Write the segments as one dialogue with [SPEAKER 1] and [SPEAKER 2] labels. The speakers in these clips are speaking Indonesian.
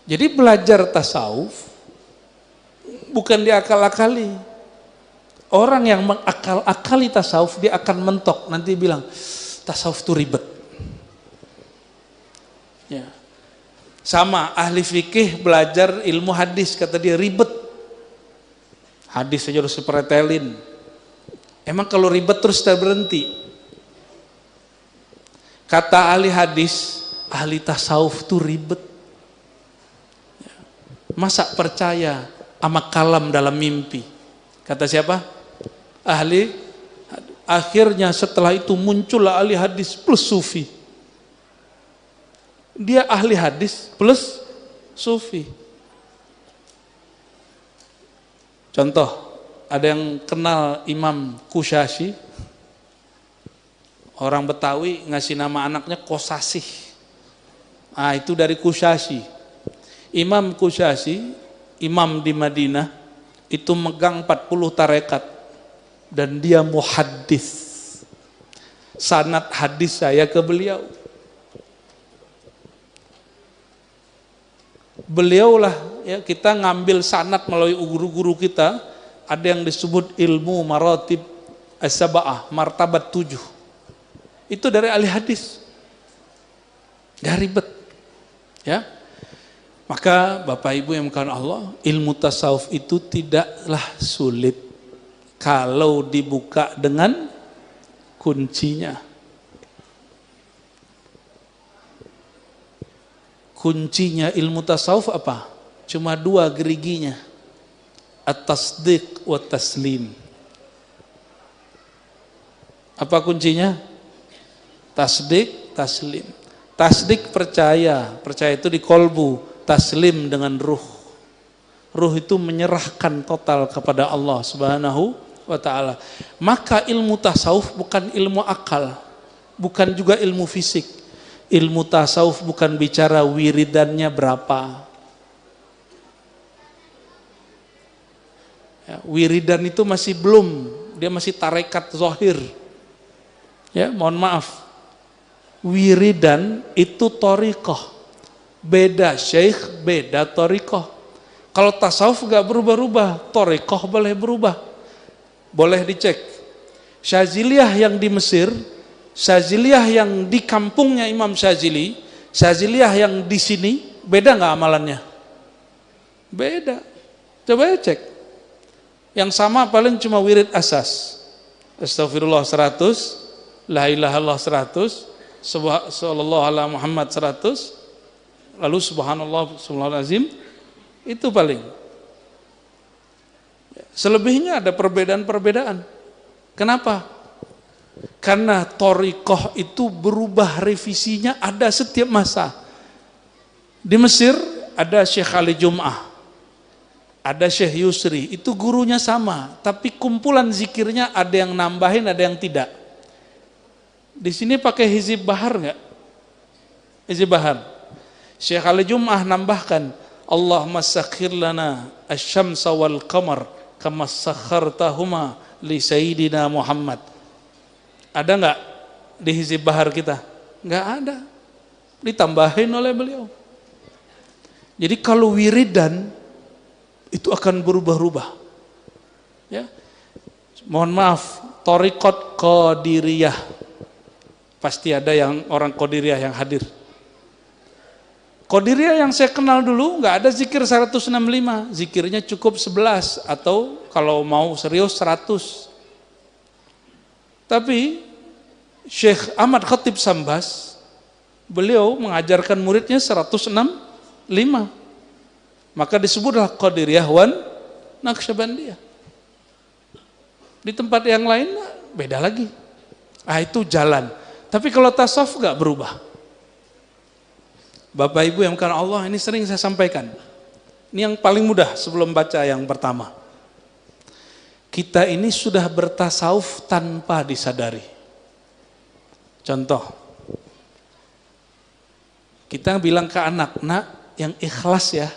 [SPEAKER 1] Jadi belajar tasawuf bukan diakal-akali. Orang yang mengakal-akali tasawuf dia akan mentok, nanti bilang tasawuf itu ribet. Ya. Sama ahli fikih belajar ilmu hadis, kata dia ribet. Hadis saja harus dipretelin. Emang kalau ribet terus tak berhenti? Kata ahli hadis, ahli tasawuf itu ribet. Masa percaya sama kalam dalam mimpi? Kata siapa? Ahli. Akhirnya setelah itu muncullah ahli hadis plus sufi. Dia ahli hadis plus sufi. Contoh, ada yang kenal Imam Kusyasy? Orang Betawi ngasih nama anaknya Kosasih. Ah, itu dari Kusyasy. Imam Kusyasy, imam di Madinah, itu megang 40 tarekat dan dia muhaddis. Sanad hadis saya ke beliau. Beliaulah ya, kita ngambil sanad melalui guru-guru kita, ada yang disebut ilmu maratib as-sab'ah, martabat 7. Itu dari ahli hadis. Gak ribet. Ya. Maka Bapak Ibu yang dimuliakan Allah, ilmu tasawuf itu tidaklah sulit kalau dibuka dengan kuncinya. Kuncinya ilmu tasawuf apa? Cuma 2 geriginya. At-tasdiq wa taslim. Apa kuncinya? Tasdiq, taslim. Tasdiq percaya, percaya itu di kolbu, taslim dengan ruh. Ruh itu menyerahkan total kepada Allah Subhanahu wa ta'ala. Maka ilmu tasawuf bukan ilmu akal, bukan juga ilmu fisik. Ilmu tasawuf bukan bicara wiridannya berapa. Ya, wiridan itu masih belum, dia masih tarekat zahir. Ya, mohon maaf. Wiridan itu thariqah. Beda syekh, beda thariqah. Kalau tasawuf gak berubah-ubah, thariqah boleh berubah. Boleh dicek. Syaziliyah yang di Mesir, Syaziliyah yang di kampungnya Imam Syazili, Syaziliyah yang di sini, beda nggak amalannya? Beda. Coba ya cek. Yang sama paling cuma wirid asas. Astagfirullah 100, la ilaha illallah 100, sallallahu ala Muhammad 100, lalu subhanallah subhanallah azim, itu paling. Selebihnya ada perbedaan-perbedaan. Kenapa? Karena thariqah itu berubah, revisinya ada setiap masa. Di Mesir ada Syekh Ali Jum'ah, ada Syekh Yusri, itu gurunya sama, tapi kumpulan zikirnya ada yang nambahin, ada yang tidak. Di sini pakai hizib bahar enggak? Hizib bahar. Syekh Ali Jum'ah nambahkan, Allahumma sakhir lana asy-syamsa wal qamar kama sakhartahuma li sayyidina Muhammad. Ada enggak di hizib bahar kita? Enggak ada. Ditambahin oleh beliau. Jadi kalau wiridan itu akan berubah-ubah. Ya. Mohon maaf, thariqat Qadiriyah. Pasti ada yang orang Qadiriyah yang hadir. Qadiriyah yang saya kenal dulu enggak ada zikir 165, zikirnya cukup 11 atau kalau mau serius 100. Tapi Syekh Ahmad Khatib Sambas, beliau mengajarkan muridnya 165. Maka disebutlah Qadiriyah wan Naqsyabandiyah. Di tempat yang lain beda lagi. Ah, itu jalan. Tapi kalau tasawuf enggak berubah. Bapak Ibu yang dimuliakan Allah, ini sering saya sampaikan. Ini yang paling mudah sebelum baca yang pertama. Kita ini sudah bertasawuf tanpa disadari. Contoh, kita bilang ke anak, nak yang ikhlas ya,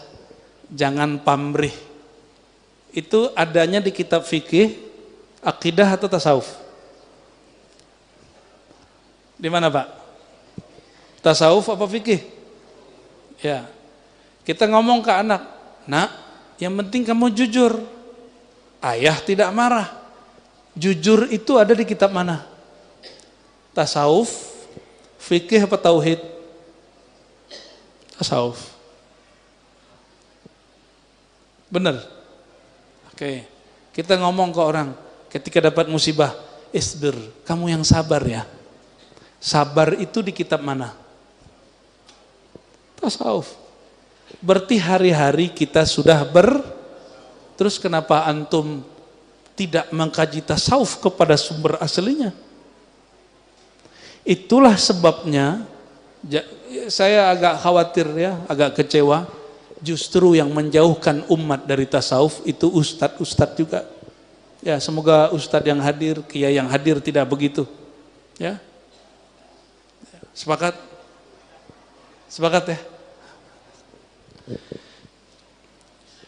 [SPEAKER 1] jangan pamrih. Itu adanya di kitab fikih, akidah atau tasawuf? Di mana Pak? Tasawuf apa fikih? Ya, Kita ngomong ke anak, nak, yang penting kamu jujur. Ayah tidak marah. Jujur itu ada di kitab mana? Tasawuf, fikih apa tauhid? Tasawuf. Benar? Oke. Kita ngomong ke orang ketika dapat musibah, isbir, kamu yang sabar ya. Sabar itu di kitab mana? Tasawuf. Berarti hari-hari kita sudah terus kenapa antum tidak mengkaji tasawuf kepada sumber aslinya? Itulah sebabnya saya agak khawatir ya, agak kecewa. Justru yang menjauhkan umat dari tasawuf itu ustadz-ustadz juga. Ya, semoga ustadz yang hadir, kiai yang hadir tidak begitu. Ya. Sepakat? Sepakat ya?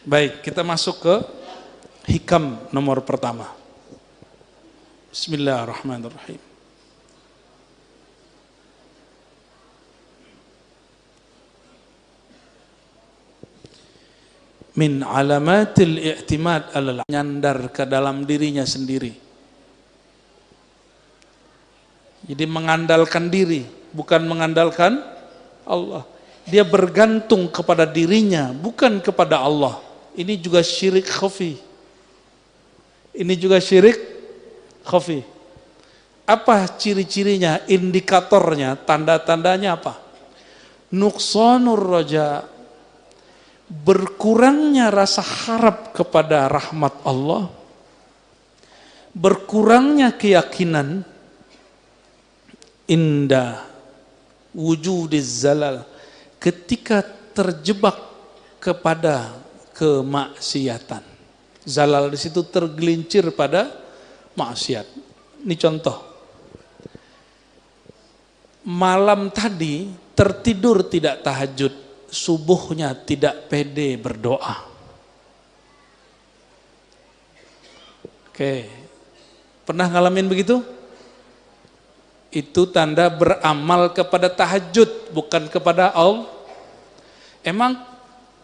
[SPEAKER 1] Baik, kita masuk ke hikam nomor pertama. Bismillahirrahmanirrahim. Min alamatil i'timad alal nyandar ke dalam dirinya sendiri. Jadi mengandalkan diri, bukan mengandalkan Allah. Dia bergantung kepada dirinya, bukan kepada Allah. Ini juga syirik khafi. Ini juga syirik khafi. Apa ciri-cirinya, indikatornya, tanda-tandanya apa? Nuqsanur raja, berkurangnya rasa harap kepada rahmat Allah, berkurangnya keyakinan, indah wujudiz zalal, ketika terjebak kepada kemaksiatan. Zalal di situ tergelincir pada maksiat. Ini contoh. Malam tadi tertidur tidak tahajud, subuhnya tidak pede berdoa. Oke. Pernah ngalamin begitu? Itu tanda beramal kepada tahajud, bukan kepada Allah. Emang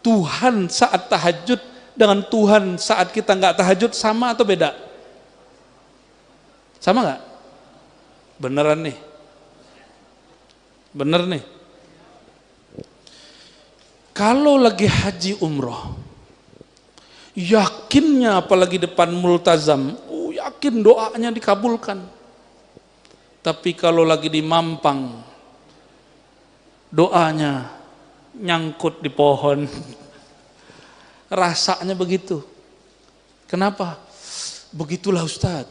[SPEAKER 1] Tuhan saat tahajud dengan Tuhan saat kita nggak tahajud sama atau beda? Sama nggak? Beneran nih? Bener nih? Kalau lagi haji umroh, yakinnya apalagi depan multazam, yakin doanya dikabulkan. Tapi kalau lagi di Mampang, doanya nyangkut di pohon. Rasanya begitu. Kenapa? Begitulah Ustaz.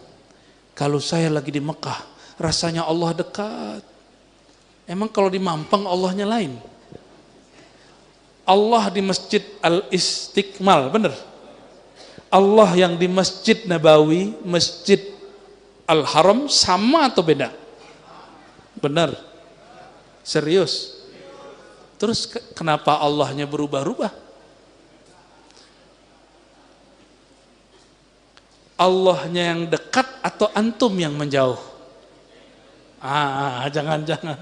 [SPEAKER 1] Kalau saya lagi di Mekah, rasanya Allah dekat. Emang kalau di Mampang Allahnya lain? Allah di Masjid Al-Istiqmal, benar? Allah yang di Masjid Nabawi, Masjid Al-Haram sama atau beda? Benar? Serius? Terus kenapa Allahnya berubah-ubah? Allahnya yang dekat atau antum yang menjauh? Jangan-jangan.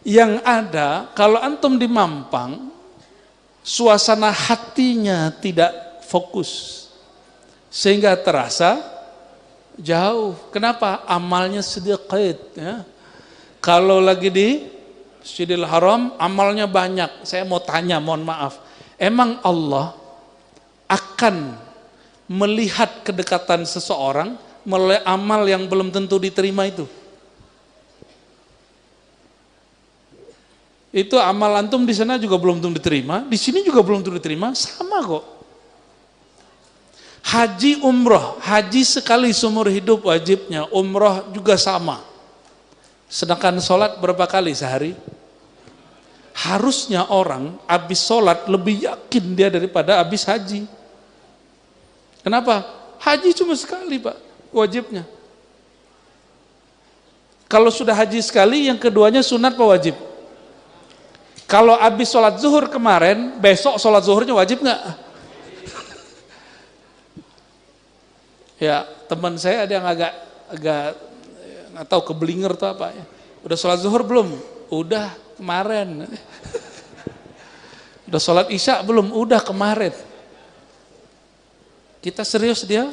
[SPEAKER 1] Yang ada, kalau antum di Mampang, suasana hatinya tidak fokus. Sehingga terasa jauh. Kenapa? Amalnya sedikit. Ya. Kalau lagi di Masjidil Haram, amalnya banyak. Saya mau tanya, mohon maaf. Emang Allah akan melihat kedekatan seseorang melalui amal yang belum tentu diterima itu? Itu amal antum di sana juga belum tentu diterima, di sini juga belum tentu diterima, sama kok. Haji umroh, haji sekali seumur hidup wajibnya, umroh juga sama. Sedangkan sholat berapa kali sehari? Harusnya orang habis sholat lebih yakin dia daripada habis haji. Kenapa? Haji cuma sekali Pak, wajibnya. Kalau sudah haji sekali, yang keduanya sunat apa wajib? Kalau habis sholat zuhur kemarin, besok sholat zuhurnya wajib nggak? Ya, teman saya ada yang agak nggak tahu keblinger tuh apa ya. Udah sholat zuhur belum? Udah kemarin. Udah sholat isya belum? Udah kemarin. Kita serius, dia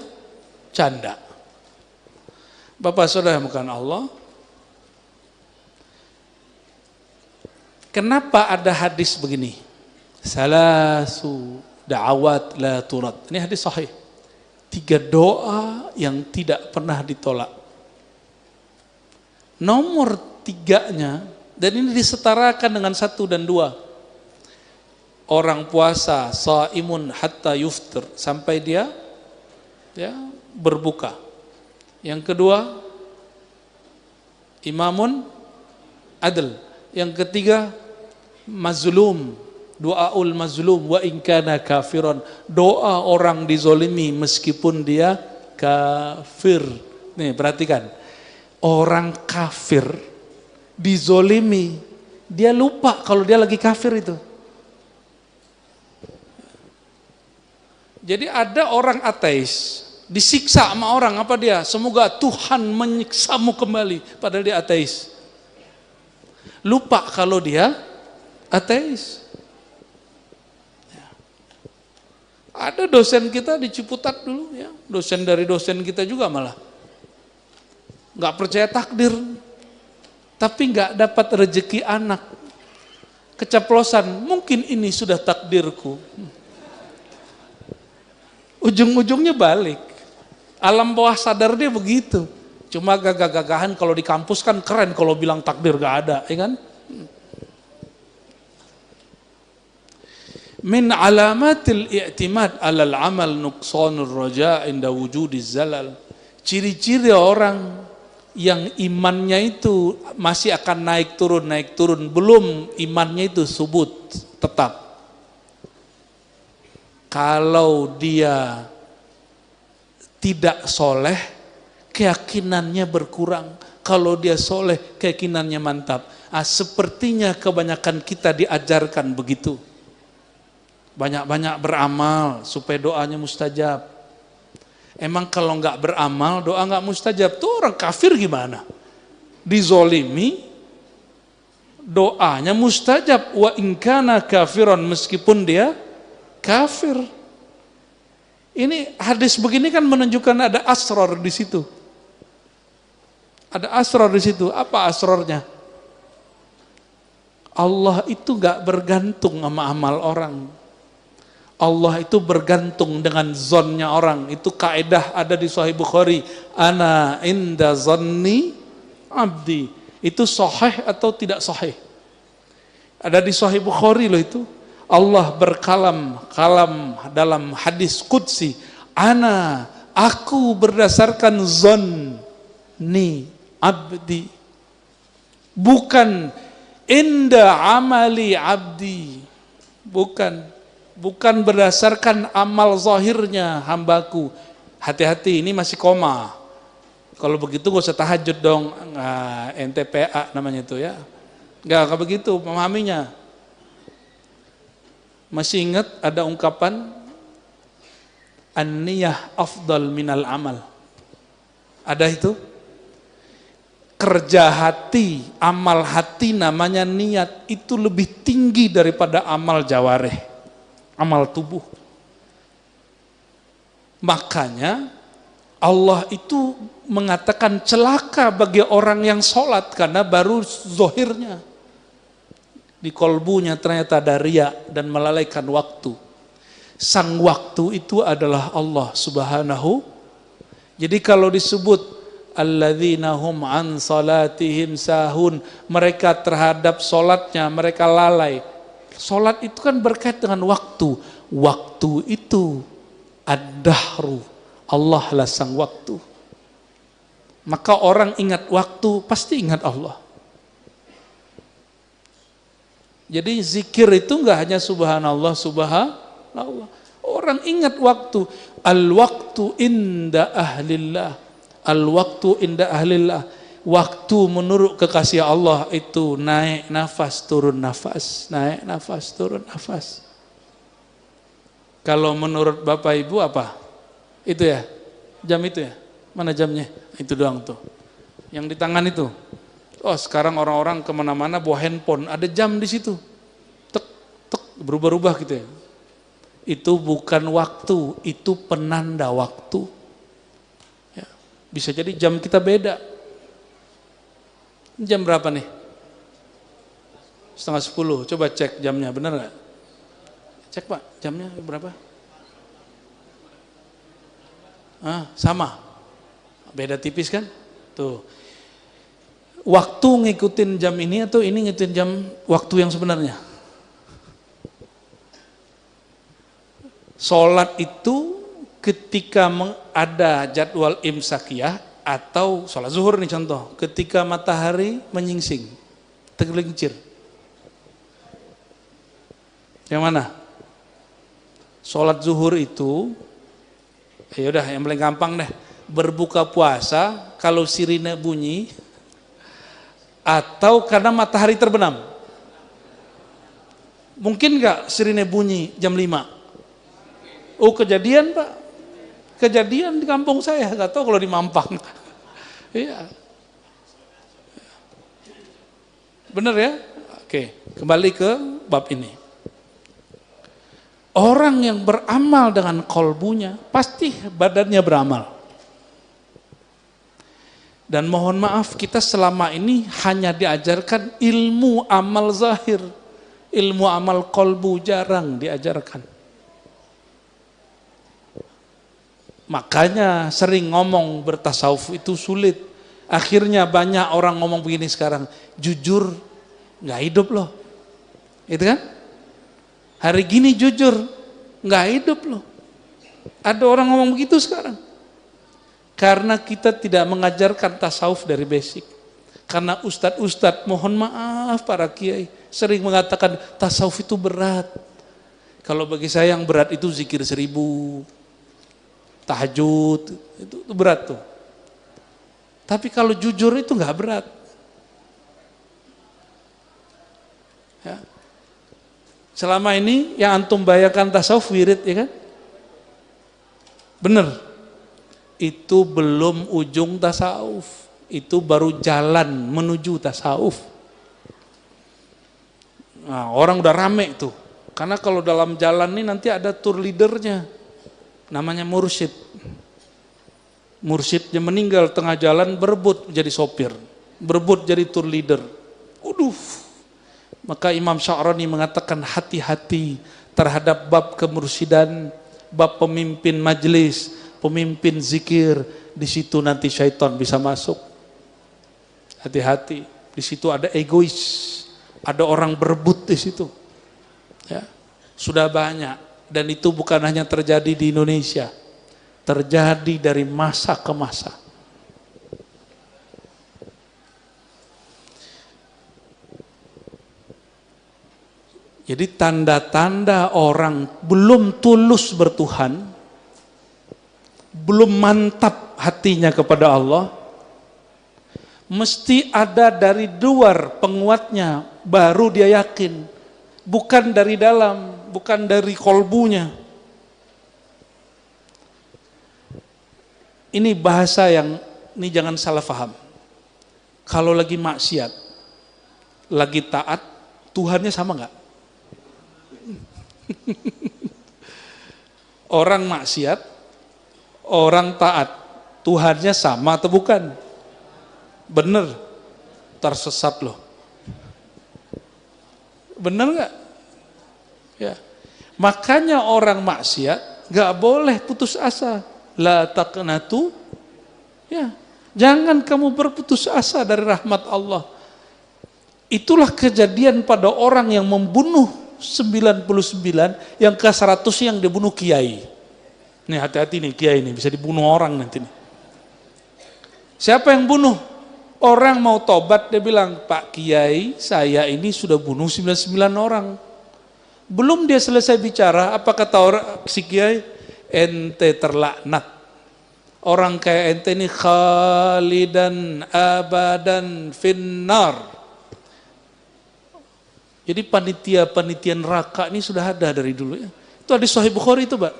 [SPEAKER 1] canda. Bapak saudara bukan Allah. Kenapa ada hadis begini? Salasu da'awat la turad. Ini hadis sahih. 3 doa yang tidak pernah ditolak. Nomor 3-nya, dan ini disetarakan dengan 1 dan 2. Orang puasa, saimun hatta yuftir, sampai dia berbuka. Yang kedua, imamun adl. Yang ketiga, mazlum, doaul mazlum wa in kana kafiron, doa orang dizolimi meskipun dia kafir. Nih perhatikan, orang kafir dizolimi, dia lupa kalau dia lagi kafir itu. Jadi ada orang ateis disiksa sama orang, apa dia? Semoga Tuhan menyiksamu kembali, padahal dia ateis. Lupa kalau dia ateis. Ya. Ada dosen kita di Ciputat dulu, ya, dosen dari dosen kita juga malah nggak percaya takdir, tapi nggak dapat rezeki anak, keceplosan, mungkin ini sudah takdirku. Ujung-ujungnya balik. Alam bawah sadar dia begitu. Cuma gagah-gagahan kalau di kampus kan keren kalau bilang takdir gak ada, ya kan? Min alamatil i'timad alal amal nuqsanur raja' inda wujudiz zalal. Ciri-ciri orang yang imannya itu masih akan naik turun, belum imannya itu subut, tetap. Kalau dia tidak soleh, keyakinannya berkurang. Kalau dia soleh, keyakinannya mantap. Sepertinya kebanyakan kita diajarkan begitu. Banyak-banyak beramal supaya doanya mustajab. Emang kalau nggak beramal, doa nggak mustajab. Tuh orang kafir gimana? Dizolimi, doanya mustajab. Wa in kana kafiron, meskipun dia kafir. Ini hadis begini kan menunjukkan ada asrar di situ. Ada asrar di situ. Apa asrarnya? Allah itu gak bergantung sama amal orang. Allah itu bergantung dengan zonnya orang. Itu kaidah ada di Sahih Bukhari. Ana inda zanni abdi. Itu sahih atau tidak sahih? Ada di Sahih Bukhari loh itu. Allah berkalam dalam hadis qudsi, aku berdasarkan zonni abdi, bukan inda amali abdi, bukan berdasarkan amal zahirnya hambaku. Hati-hati, ini masih koma. Kalau begitu gak usah tahajud dong, NTPA namanya itu ya. Gak begitu memahaminya. Masih ingat ada ungkapan an-niyah afdal minal amal. Ada itu? Kerja hati, amal hati namanya niat, itu lebih tinggi daripada amal jawareh, amal tubuh. Makanya Allah itu mengatakan celaka bagi orang yang sholat karena baru zohirnya. Di kolbunya ternyata ada riya dan melalaikan waktu. Sang waktu itu adalah Allah Subhanahu. Jadi kalau disebut alladzina hum an salatihim sahun, mereka terhadap solatnya mereka lalai. Solat itu kan berkait dengan waktu. Waktu itu ad-dahru, Allah lah sang waktu. Maka orang ingat waktu pasti ingat Allah. Jadi zikir itu enggak hanya subhanallah, subhanallah. Orang ingat waktu. Al-waktu inda ahlillah. Al-waktu inda ahlillah. Waktu menurut kekasih Allah itu naik nafas, turun nafas. Naik nafas, turun nafas. Kalau menurut Bapak Ibu apa? Itu ya? Jam itu ya? Mana jamnya? Itu doang tuh. Yang di tangan itu. Oh sekarang orang-orang kemana-mana bawa handphone, ada jam di situ, tek tek berubah-ubah gitu ya. Itu bukan waktu, itu penanda waktu. Ya. Bisa jadi jam kita beda. Jam berapa nih? 9:30, coba cek jamnya, benar nggak? Cek Pak, jamnya berapa? Sama, beda tipis kan? Tuh, waktu ngikutin jam ini atau ini ngikutin jam waktu yang sebenarnya? Sholat itu ketika ada jadwal imsakiyah atau sholat zuhur nih contoh, ketika matahari menyingsing, tergelincir. Yang mana? Sholat zuhur itu, ya udah yang paling gampang deh, berbuka puasa kalau sirine bunyi atau karena matahari terbenam. Mungkin nggak sirine bunyi jam 5? Oh kejadian Pak, kejadian di kampung saya, nggak tahu kalau di Mampang. Iya, bener ya. Oke, kembali ke bab ini. Orang yang beramal dengan kolbunya pasti badannya beramal. Dan mohon maaf, kita selama ini hanya diajarkan ilmu amal zahir, ilmu amal kolbu jarang diajarkan. Makanya sering ngomong bertasawuf itu sulit. Akhirnya banyak orang ngomong begini sekarang, jujur nggak hidup loh, itu kan? Hari gini jujur nggak hidup loh. Ada orang ngomong begitu sekarang. Karena kita tidak mengajarkan tasawuf dari basic. Karena ustadz-ustadz, mohon maaf para kiai, sering mengatakan tasawuf itu berat. Kalau bagi saya yang berat itu zikir 1000. Tahajud, itu berat tuh. Tapi kalau jujur itu nggak berat. Ya. Selama ini yang antum bayangkan tasawuf wirid, ya kan? Bener. Itu belum ujung tasawuf. Itu baru jalan menuju tasawuf. Nah, orang udah rame tuh. Karena kalau dalam jalan ini nanti ada tour leadernya. Namanya mursyid. Mursyidnya meninggal tengah jalan, berebut jadi sopir, berebut jadi tour leader. Maka Imam Sya'rani mengatakan hati-hati terhadap bab kemursidan, bab pemimpin majelis, pemimpin zikir. Di situ nanti syaitan bisa masuk. Hati-hati. Di situ ada egois, ada orang berebut di situ. Ya, sudah banyak. Dan itu bukan hanya terjadi di Indonesia, terjadi dari masa ke masa. Jadi tanda-tanda orang belum tulus bertuhan, belum mantap hatinya kepada Allah, mesti ada dari luar penguatnya, baru dia yakin. Bukan dari dalam, bukan dari kolbunya. Ini bahasa yang, ini jangan salah paham. Kalau lagi maksiat, lagi taat, Tuhannya sama nggak? Orang maksiat, orang taat, Tuhannya sama atau bukan? Bener, tersesat loh. Bener nggak? Ya. Makanya orang maksiat nggak boleh putus asa. La taqnatu. Ya. Jangan kamu berputus asa dari rahmat Allah. Itulah kejadian pada orang yang membunuh 99, yang ke 100 yang dibunuh kiai. Nih hati-hati nih kiai nih, bisa dibunuh orang nanti nih. Siapa yang bunuh? Orang mau tobat, dia bilang, Pak Kiai, saya ini sudah bunuh 99 orang. Belum dia selesai bicara, apa kata orang si Kiai? Ente terlaknat. Orang kayak ente ini khalidan abadan finnar. Jadi panitia neraka ini sudah ada dari dulu ya. Itu ada Sahih Bukhari itu, Pak.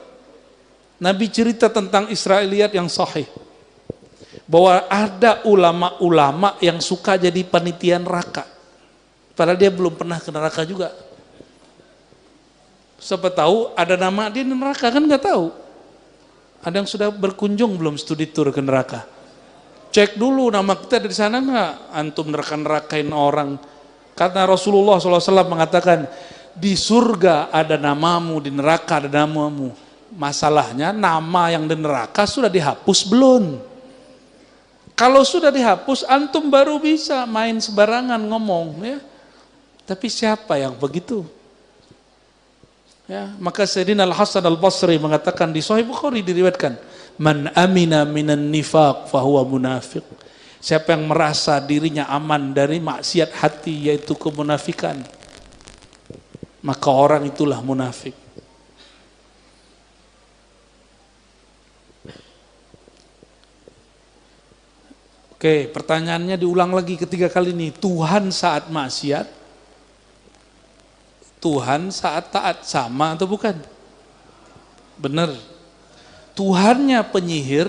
[SPEAKER 1] Nabi cerita tentang Israiliyat yang sahih. Bahwa ada ulama-ulama yang suka jadi panitia neraka. Padahal dia belum pernah ke neraka juga. Siapa tahu ada nama dia di neraka, kan nggak tahu. Ada yang sudah berkunjung belum studi tour ke neraka? Cek dulu nama kita ada di sana nggak? Antum neraka-nerakain orang. Karena Rasulullah SAW mengatakan, di surga ada namamu, di neraka ada namamu. Masalahnya nama yang di neraka sudah dihapus belum? Kalau sudah dihapus, antum baru bisa main sembarangan ngomong, ya. Tapi siapa yang begitu? Ya, maka Sayyidina Al-Hasan Al-Basri mengatakan di Sahih Bukhari diriwayatkan, man amina minan nifaq fahuwa munafiq. Siapa yang merasa dirinya aman dari maksiat hati, yaitu kemunafikan, maka orang itulah munafik. Oke, pertanyaannya diulang lagi ketiga kali nih. Tuhan saat maksiat, Tuhan saat taat, sama atau bukan? Benar. Tuhannya penyihir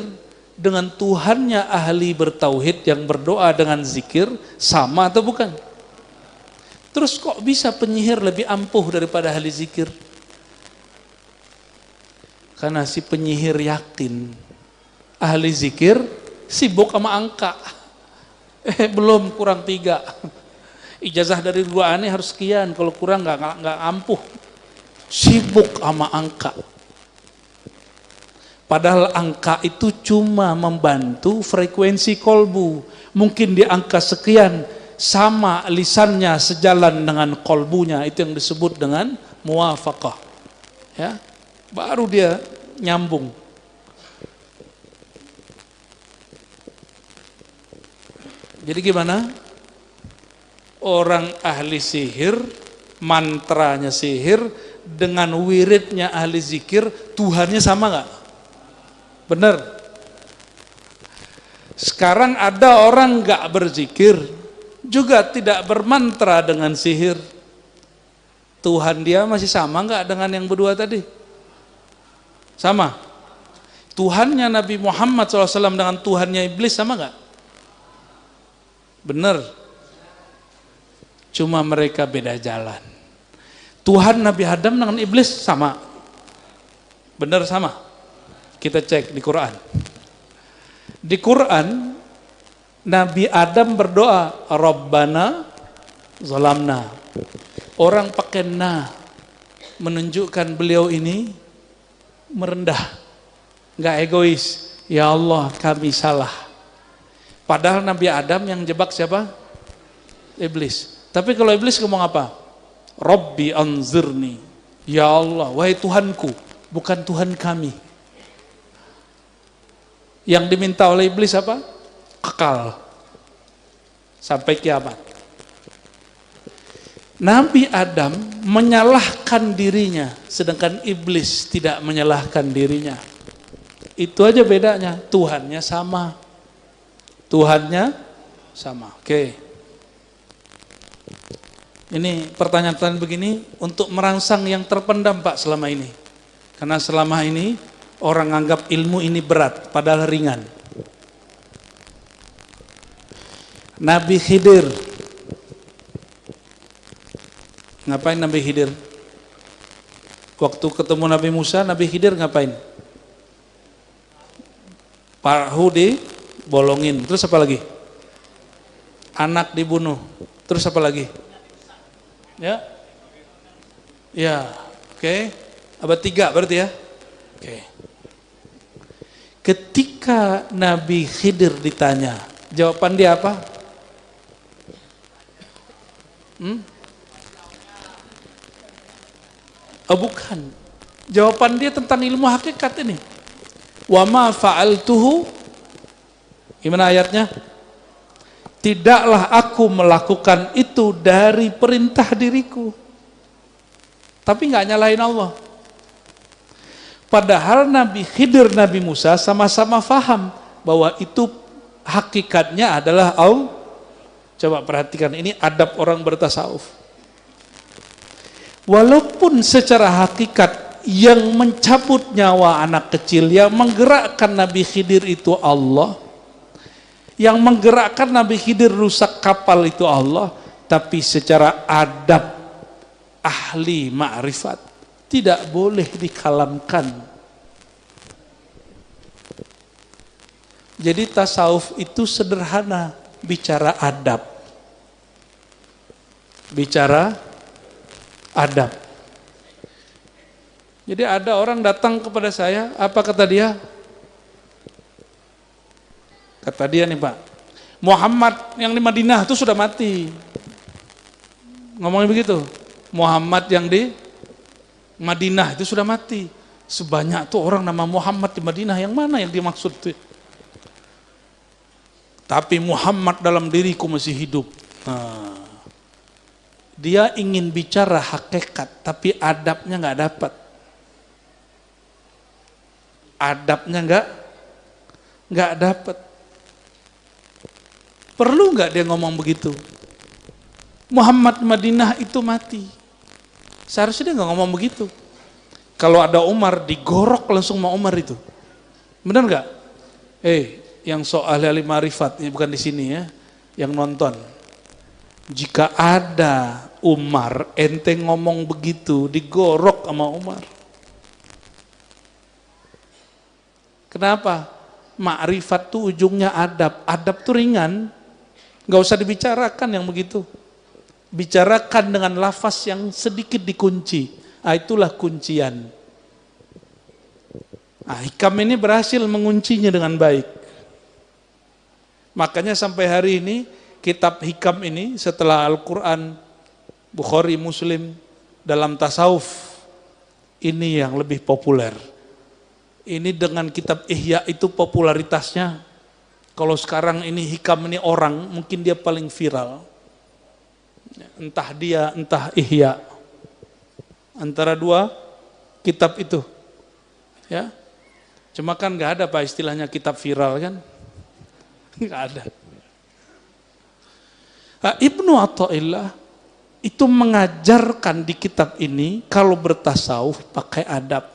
[SPEAKER 1] dengan Tuhannya ahli bertauhid yang berdoa dengan zikir, sama atau bukan? Terus kok bisa penyihir lebih ampuh daripada ahli zikir? Karena si penyihir yakin ahli zikir sibuk sama angka. Belum, kurang 3. Ijazah dari 2 aneh harus sekian, kalau kurang nggak ampuh. Sibuk sama angka. Padahal angka itu cuma membantu frekuensi kolbu. Mungkin di angka sekian sama lisannya sejalan dengan kolbunya, itu yang disebut dengan muwafaqah. Ya, baru dia nyambung. Jadi gimana? Orang ahli sihir, mantranya sihir, dengan wiridnya ahli zikir, Tuhannya sama nggak? Bener. Sekarang ada orang nggak berzikir, juga tidak bermantra dengan sihir. Tuhan dia masih sama nggak dengan yang berdua tadi? Sama. Tuhannya Nabi Muhammad SAW dengan Tuhannya iblis sama nggak? Bener. Cuma mereka beda jalan. Tuhan Nabi Adam dengan iblis sama. Benar sama. Kita cek di Quran. Di Quran Nabi Adam berdoa, Rabbana zalamna. Orang pakai na menunjukkan beliau ini merendah, nggak egois. Ya Allah, kami salah. Padahal Nabi Adam yang jebak siapa? Iblis. Tapi kalau iblis ngomong apa? Rabbi anzirni. Ya Allah, wahai Tuhanku, bukan Tuhan kami. Yang diminta oleh iblis apa? Kekal sampai kiamat. Nabi Adam menyalahkan dirinya, sedangkan iblis tidak menyalahkan dirinya. Itu aja bedanya. Tuhannya sama. Tuhannya sama. Oke. Ini pertanyaan-pertanyaan begini untuk merangsang yang terpendam Pak selama ini. Karena selama ini orang anggap ilmu ini berat, padahal ringan. Nabi Khidir. Ngapain Nabi Khidir? Waktu ketemu Nabi Musa, Nabi Khidir ngapain? Perahu dibolongin. Terus apa lagi? Anak dibunuh. Terus apa lagi? Ya, ya, oke. Abad 3 berarti ya. Oke. Ketika Nabi Khidir ditanya, jawaban dia apa? Oh bukan. Jawaban dia tentang ilmu hakikat ini. Wa ma fa'altuhu. Gimana ayatnya? Tidaklah aku melakukan itu dari perintah diriku. Tapi nggak nyalahin Allah. Padahal Nabi Khidir, Nabi Musa sama-sama faham bahwa itu hakikatnya adalah Allah. Coba perhatikan, ini adab orang bertasawuf. Walaupun secara hakikat yang mencabut nyawa anak kecil, yang menggerakkan Nabi Khidir itu Allah, yang menggerakkan Nabi Khidir rusak kapal itu Allah, tapi secara adab ahli ma'rifat, tidak boleh dikalamkan. Jadi tasawuf itu sederhana, bicara adab. Bicara adab. Jadi ada orang datang kepada saya, apa kata dia? Kata dia nih Pak, Muhammad yang di Madinah itu sudah mati. Ngomongnya begitu. Muhammad yang di Madinah itu sudah mati. Sebanyak tuh orang nama Muhammad di Madinah, yang mana yang dimaksud tuh? Tapi Muhammad dalam diriku masih hidup. Nah, dia ingin bicara hakikat, tapi adabnya nggak dapat. Adabnya nggak dapat. Perlu nggak dia ngomong begitu? Muhammad Madinah itu mati. Seharusnya dia nggak ngomong begitu. Kalau ada Umar, digorok langsung sama Umar itu. Benar nggak? Yang soal ahli marifat, ini bukan di sini ya, yang nonton. Jika ada Umar, ente ngomong begitu, digorok sama Umar. Kenapa? Makrifat tuh ujungnya adab. Adab tuh ringan. Nggak usah dibicarakan yang begitu. Bicarakan dengan lafaz yang sedikit dikunci. Itulah kuncian. Hikam ini berhasil menguncinya dengan baik. Makanya sampai hari ini kitab hikam ini setelah Al-Quran, Bukhari, Muslim, dalam tasawuf ini yang lebih populer. Ini dengan kitab Ihya itu popularitasnya. Kalau sekarang ini hikam ini orang, mungkin dia paling viral. Entah dia, entah Ihya. Antara dua kitab itu. Ya. Cuma kan nggak ada Pak istilahnya kitab viral kan? Nggak ada. Ibnu Athaillah itu mengajarkan di kitab ini kalau bertasawuf pakai adab.